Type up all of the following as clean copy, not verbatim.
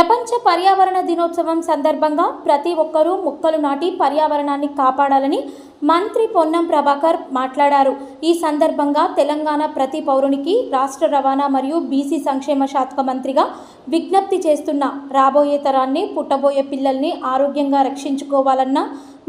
ప్రపంచ పర్యావరణ దినోత్సవం సందర్భంగా ప్రతి ఒక్కరూ మొక్కలు నాటి పర్యావరణాన్ని కాపాడాలని మంత్రి పొన్నం ప్రభాకర్ మాట్లాడారు. ఈ సందర్భంగా తెలంగాణ ప్రతి పౌరునికి రాష్ట్ర రవాణా మరియు బీసీ సంక్షేమ శాఖ మంత్రిగా విజ్ఞప్తి చేస్తున్న రాబోయే తరాన్ని పుట్టబోయే పిల్లల్ని ఆరోగ్యంగా రక్షించుకోవాలన్నా,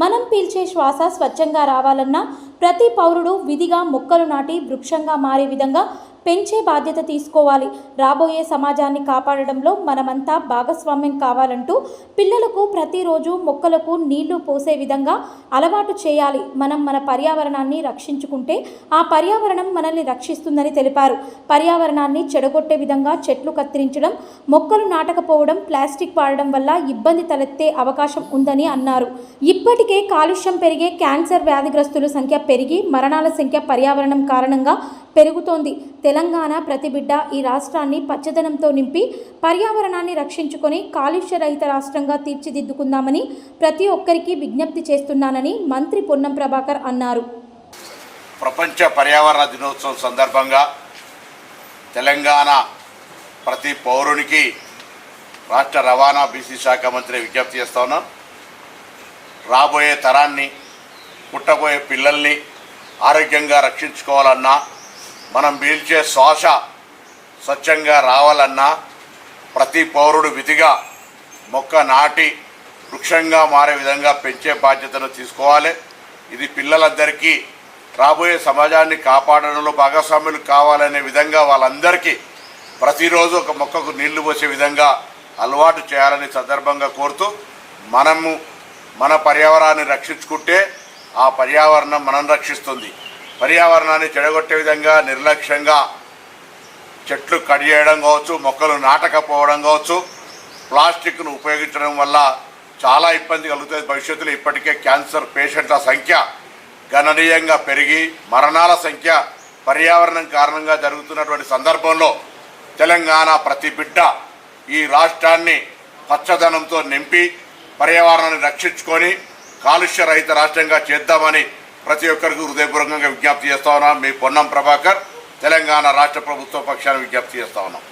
మనం పీల్చే శ్వాస స్వచ్ఛంగా రావాలన్నా ప్రతి పౌరుడు విధిగా మొక్కలు నాటి వృక్షంగా మారే విధంగా పెంచే బాధ్యత తీసుకోవాలి. రాబోయే సమాజాన్ని కాపాడడంలో మనమంతా భాగస్వామ్యం కావాలంటూ పిల్లలకు ప్రతిరోజు మొక్కలకు నీళ్లు పోసే విధంగా అలవాటు చేయాలి. మనం మన పర్యావరణాన్ని రక్షించుకుంటే ఆ పర్యావరణం మనల్ని రక్షిస్తుందని తెలిపారు. పర్యావరణాన్ని చెడగొట్టే విధంగా చెట్లు కత్తిరించడం, మొక్కలు నాటకపోవడం, ప్లాస్టిక్ వాడడం వల్ల ఇబ్బంది తలెత్తే అవకాశం ఉందని అన్నారు. ఇప్పటికే కాలుష్యం పెరిగే క్యాన్సర్ వ్యాధిగ్రస్తుల సంఖ్య పెరిగి మరణాల సంఖ్య పర్యావరణం కారణంగా పెరుగుతోంది. తెలంగాణ ప్రతి బిడ్డ ఈ రాష్ట్రాన్ని పచ్చదనంతో నింపి పర్యావరణాన్ని రక్షించుకొని కాలుష్య రహిత రాష్ట్రంగా తీర్చిదిద్దుకుందామని ప్రతి ఒక్కరికి విజ్ఞప్తి చేస్తున్నానని మంత్రి పొన్నం ప్రభాకర్ అన్నారు. ప్రపంచ పర్యావరణ దినోత్సవం సందర్భంగా తెలంగాణ ప్రతి పౌరునికి రాష్ట్ర రవాణా బీసీ శాఖ మంత్రి విజ్ఞప్తి చేస్తా ఉన్నాం. రాబోయే తరాన్ని, పుట్టబోయే పిల్లల్ని ఆరోగ్యంగా రక్షించుకోవాలన్నా, మనం పీల్చే శ్వాస స్వచ్ఛంగా రావాలన్నా ప్రతి పౌరుడు విధిగా మొక్క నాటి వృక్షంగా మారే విధంగా పెంచే బాధ్యతను తీసుకోవాలి. ఇది పిల్లలందరికీ రాబోయే సమాజాన్ని కాపాడడంలో భాగస్వాములు కావాలనే విధంగా వాళ్ళందరికీ ప్రతిరోజు ఒక మొక్కకు నీళ్లు పోసే విధంగా అలవాటు చేయాలని సందర్భంగా కోరుతూ, మనము మన పర్యావరణాన్ని రక్షించుకుంటే ఆ పర్యావరణం మనం రక్షిస్తుంది. పర్యావరణాన్ని చెడగొట్టే విధంగా నిర్లక్ష్యంగా చెట్లు కట్ చేయడం కావచ్చు, మొక్కలు నాటకపోవడం కావచ్చు, ప్లాస్టిక్ను ఉపయోగించడం వల్ల చాలా ఇబ్బంది కలుగుతుంది. భవిష్యత్తులో ఇప్పటికే క్యాన్సర్ పేషెంట్ల సంఖ్య గణనీయంగా పెరిగి మరణాల సంఖ్య పర్యావరణం కారణంగా జరుగుతున్నటువంటి సందర్భంలో తెలంగాణ ప్రతి బిడ్డ ఈ రాష్ట్రాన్ని పచ్చదనంతో నింపి పర్యావరణాన్ని రక్షించుకొని కాలుష్య రహిత రాష్ట్రంగా చేద్దామని ప్రతి ఒక్కరికి హృదయపూర్వకంగా విజ్ఞప్తి చేస్తా ఉన్నాం. మీ పొన్నం ప్రభాకర్, తెలంగాణ రాష్ట్ర ప్రభుత్వ పక్షాన విజ్ఞప్తి చేస్తా ఉన్నాం.